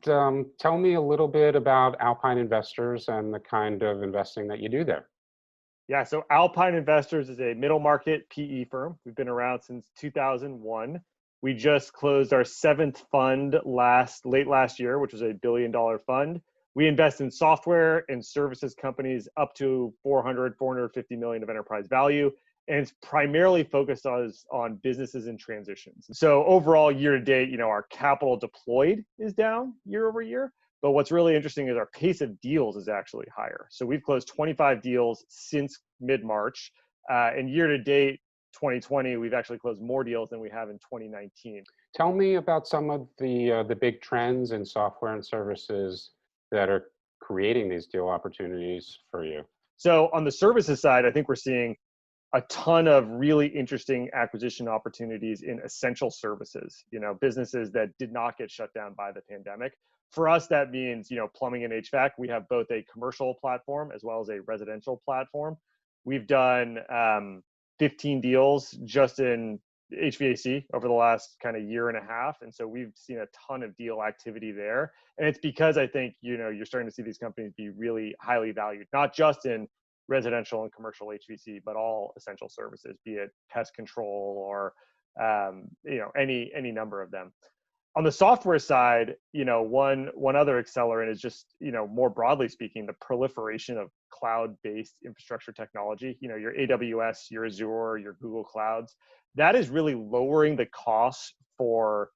tell me a little bit about Alpine Investors and the kind of investing that you do there. Yeah, so Alpine Investors is a middle market PE firm. We've been around since 2001. We just closed our seventh fund late last year, which was a $1 billion fund. We invest in software and services companies up to 450 million of enterprise value. And it's primarily focused on businesses in transitions. So overall, year to date, our capital deployed is down year over year. But what's really interesting is our pace of deals is actually higher. So we've closed 25 deals since mid-March. And year to date, 2020, we've actually closed more deals than we have in 2019. Tell me about some of the big trends in software and services that are creating these deal opportunities for you. So on the services side, I think we're seeing a ton of really interesting acquisition opportunities in essential services, businesses that did not get shut down by the pandemic. For us, that means, plumbing and HVAC. We have both a commercial platform as well as a residential platform. We've done 15 deals just in HVAC over the last kind of year and a half. And so we've seen a ton of deal activity there. And it's because I think, you're starting to see these companies be really highly valued, not just in residential and commercial HVAC, but all essential services, be it pest control or any number of them. On the software side, one other accelerant is just, more broadly speaking, the proliferation of cloud-based infrastructure technology. Your AWS, your Azure, your Google Clouds. That is really lowering the costs for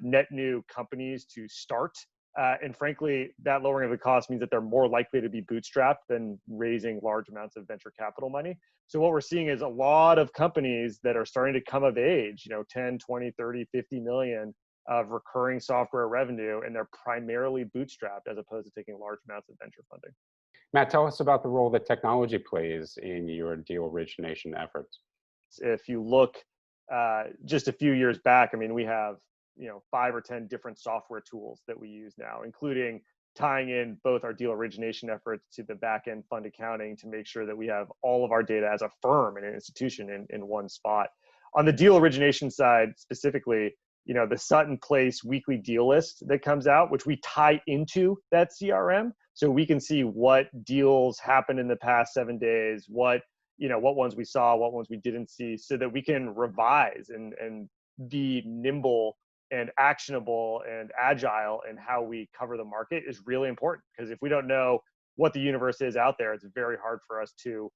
net new companies to start. And frankly, that lowering of the cost means that they're more likely to be bootstrapped than raising large amounts of venture capital money. So what we're seeing is a lot of companies that are starting to come of age, 10, 20, 30, 50 million of recurring software revenue, and they're primarily bootstrapped as opposed to taking large amounts of venture funding. Matt, tell us about the role that technology plays in your deal origination efforts. If you look just a few years back, we have 5 or 10 different software tools that we use now, including tying in both our deal origination efforts to the back-end fund accounting to make sure that we have all of our data as a firm and an institution in one spot. On the deal origination side specifically, the Sutton Place weekly deal list that comes out, which we tie into that CRM, so we can see what deals happened in the past 7 days, what ones we saw, what ones we didn't see, so that we can revise and be nimble and actionable and agile in how we cover the market is really important. Because if we don't know what the universe is out there, it's very hard for us to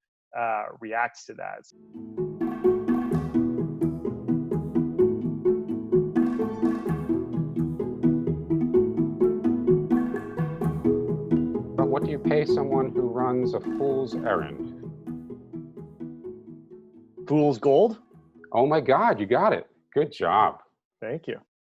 react to that. But what do you pay someone who runs a fool's errand? Fool's gold? Oh my God, you got it. Good job. Thank you.